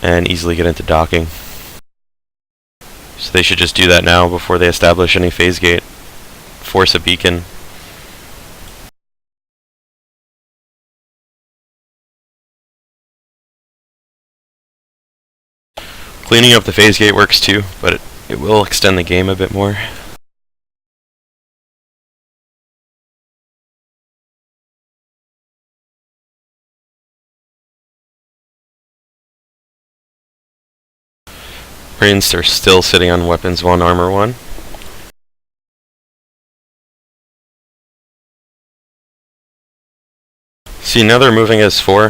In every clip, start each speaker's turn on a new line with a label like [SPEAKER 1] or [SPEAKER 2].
[SPEAKER 1] and easily get into docking. So they should just do that now before they establish any phase gate. Force a beacon. Cleaning up the phase gate works too, but it will extend the game a bit more. Marines are still sitting on weapons 1, armor 1. See, now they're moving as 4,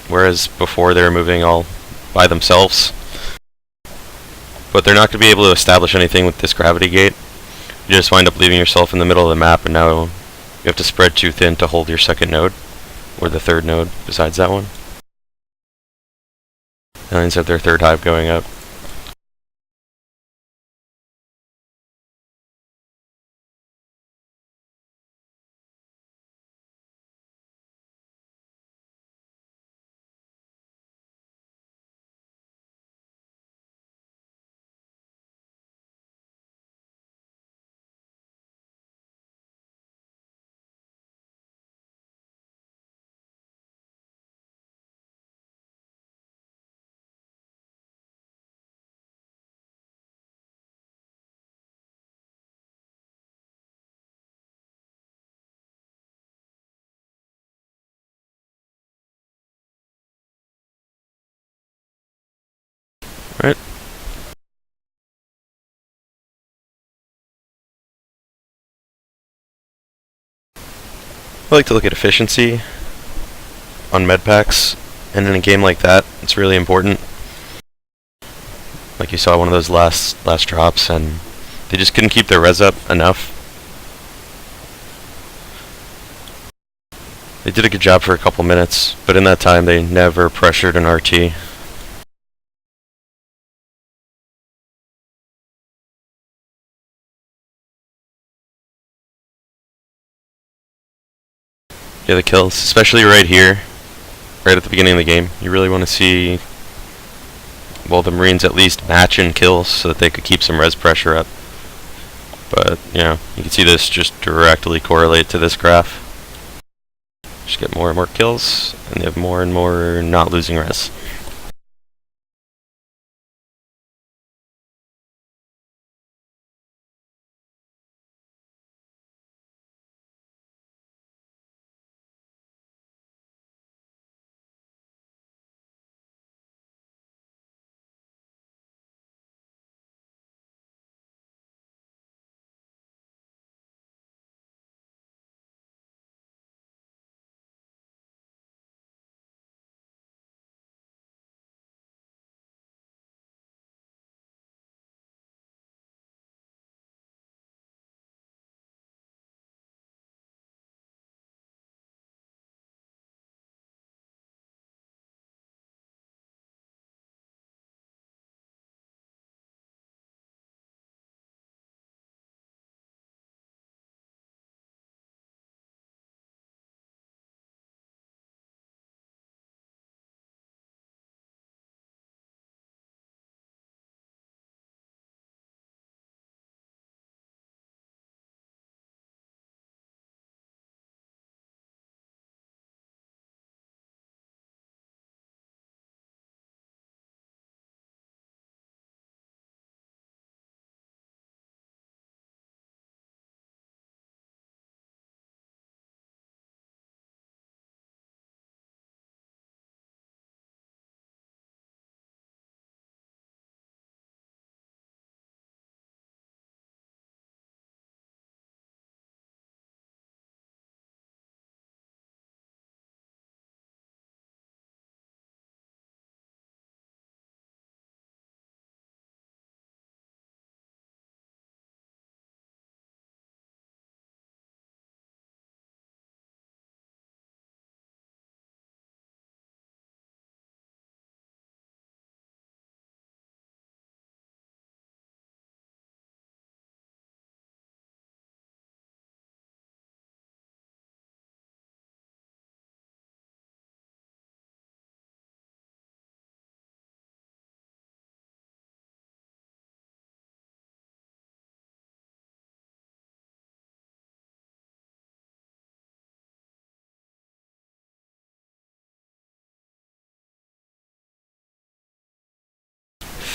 [SPEAKER 1] whereas before they were moving all by themselves. But they're not going to be able to establish anything with this gravity gate. You just wind up leaving yourself in the middle of the map, and now you have to spread too thin to hold your second node, or the third node besides that one. Aliens have their third hive going up. Right. I like to look at efficiency on med packs, and in a game like that, it's really important. Like you saw one of those last drops, and they just couldn't keep their res up enough. They did a good job for a couple minutes, but in that time they never pressured an RT. Yeah, the kills, especially right here, right at the beginning of the game. You really want to see, well, the Marines at least match in kills so that they could keep some res pressure up. But, you know, you can see this just directly correlate to this graph. Just get more and more kills, and they have more and more not losing res.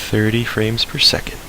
[SPEAKER 1] 30 frames per second.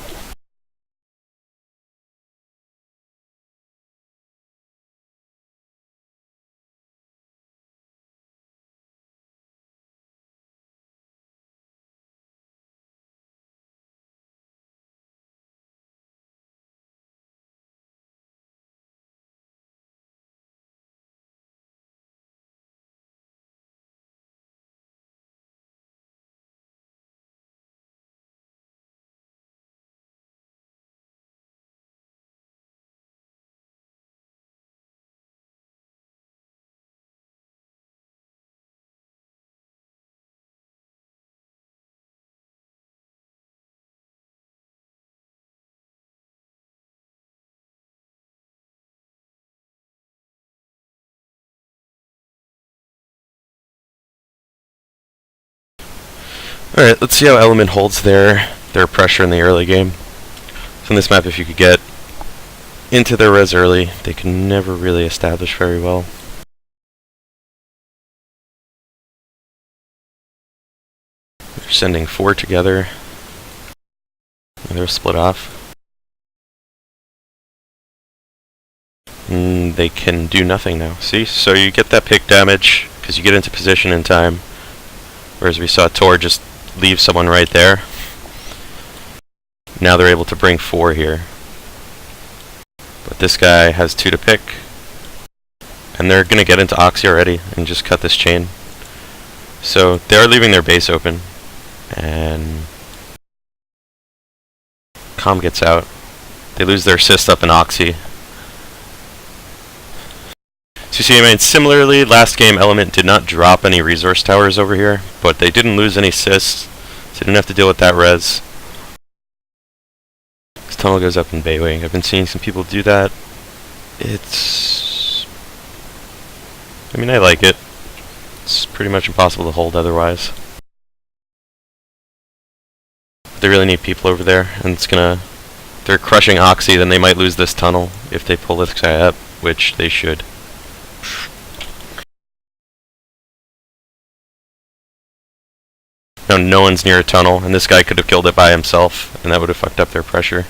[SPEAKER 1] Alright, let's see how Element holds their pressure in the early game. So in this map, if you could get into their res early, they can never really establish very well. They're sending 4 together. They're split off. They can do nothing now. See? So you get that pick damage, because you get into position in time. Whereas we saw Tor just leave someone right there. Now they're able to bring 4 here. But this guy has 2 to pick. And they're going to get into Oxy already and just cut this chain. So they're leaving their base open. And Com gets out. They lose their assist up in Oxy. So you see, I mean, similarly, last game Element did not drop any resource towers over here, but they didn't lose any assists, so they didn't have to deal with that res. This tunnel goes up in Baywing. I've been seeing some people do that. I mean, I like it. It's pretty much impossible to hold otherwise. They really need people over there, and it's gonna... If they're crushing Oxy, then they might lose this tunnel if they pull this guy up, which they should. Now no one's near a tunnel, and this guy could have killed it by himself, and that would have fucked up their pressure.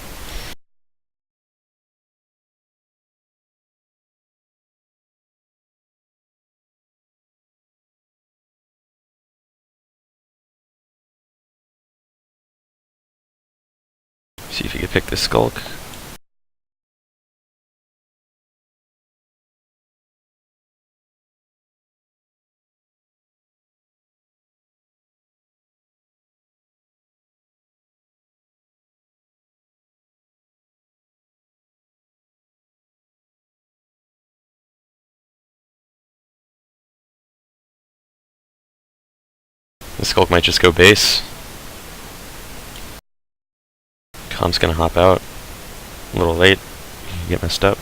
[SPEAKER 1] See if you can pick this Skulk. The Skulk might just go base. Com's gonna hop out. A little late. Get messed up.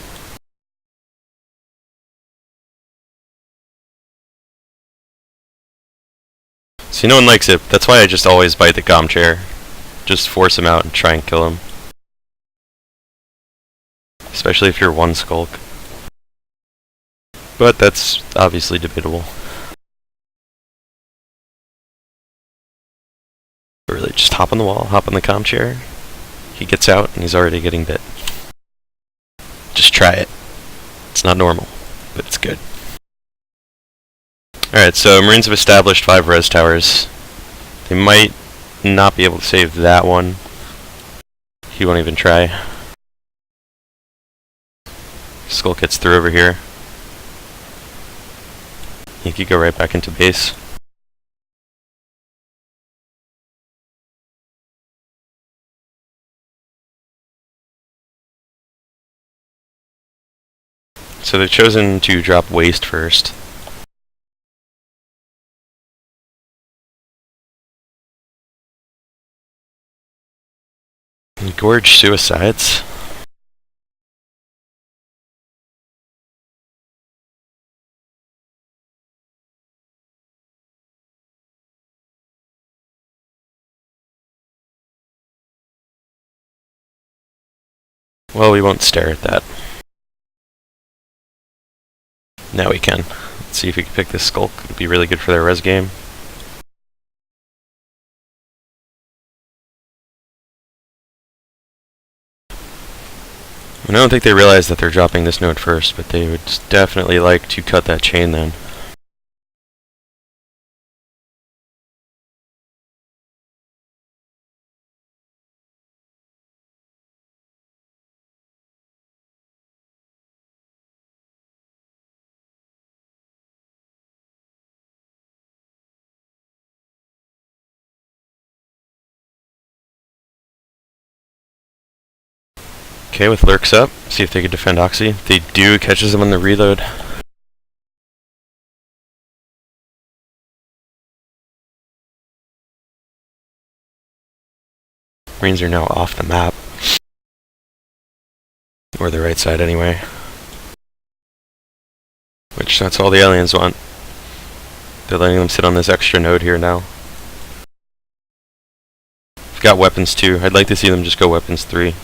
[SPEAKER 1] See, no one likes it. That's why I just always bite the Com chair. Just force him out and try and kill him. Especially if you're one Skulk. But that's obviously debatable. Really, just hop on the wall, hop on the Com chair. He gets out and he's already getting bit. Just try it. It's not normal, but it's good. Alright, so Marines have established 5 res towers. They might not be able to save that one. He won't even try. Skull gets through over here. He could go right back into base. So they've chosen to drop waste first. And gorge suicides. Well, we won't stare at that. Now we can. Let's see if we can pick this Skulk. It would be really good for their res game. And I don't think they realize that they're dropping this node first, but they would definitely like to cut that chain then. Okay, with lurks up, see if they can defend Oxy. If they do, catches them on the reload. Marines are now off the map. Or the right side anyway. Which, that's all the aliens want. They're letting them sit on this extra node here now. We've got weapons 2. I'd like to see them just go weapons 3.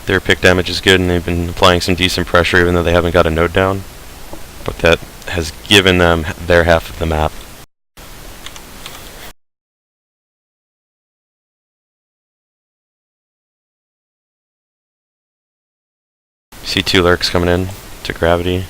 [SPEAKER 1] Their pick damage is good and they've been applying some decent pressure even though they haven't got a node down. But that has given them their half of the map. See 2 lurks coming in to gravity.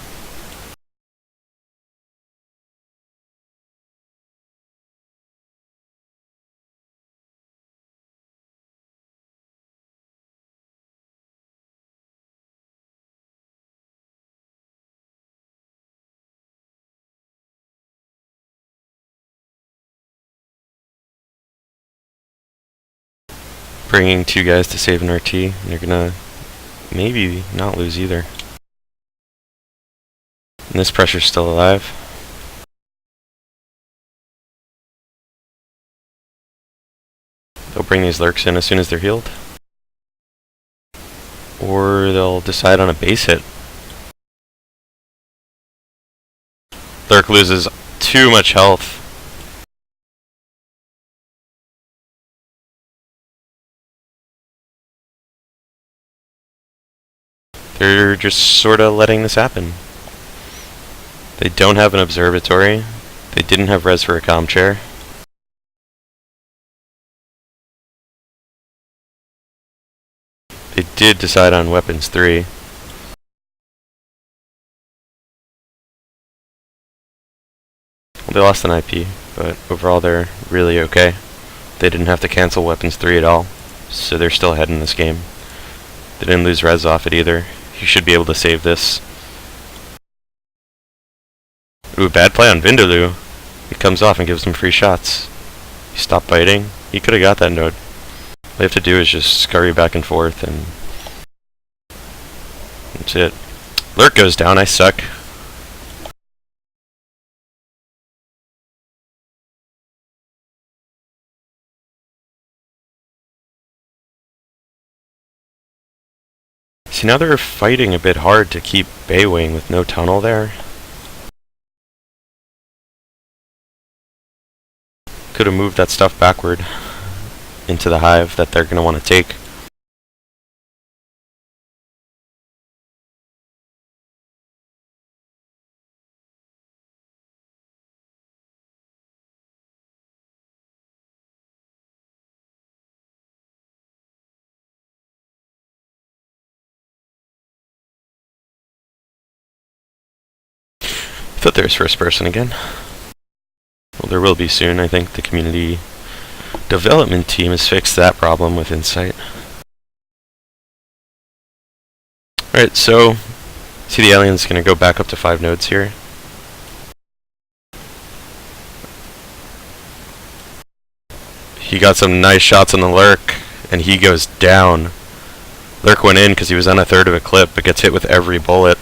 [SPEAKER 1] Bringing 2 guys to save an RT, and they're gonna maybe not lose either. And this pressure's still alive. They'll bring these lurks in as soon as they're healed. Or they'll decide on a base hit. Lurk loses too much health. They're just sort of letting this happen. They don't have an observatory. They didn't have res for a comm chair. They did decide on weapons 3. Well, they lost an IP, but overall they're really okay. They didn't have to cancel weapons 3 at all, so they're still ahead in this game. They didn't lose res off it either. You should be able to save this. Ooh, bad play on Vindaloo. He comes off and gives them free shots. He stopped biting. He could have got that node. All they have to do is just scurry back and forth and that's it. Lurk goes down, I suck. See, now they're fighting a bit hard to keep Bay Wing with no tunnel there. Could have moved that stuff backward into the hive that they're going to want to take. Thought there was first person again. Well, there will be soon. I think the community development team has fixed that problem with Insight. Alright, so see the alien's going to go back up to 5 nodes here. He got some nice shots on the Lurk, and he goes down. Lurk went in because he was on a third of a clip, but gets hit with every bullet.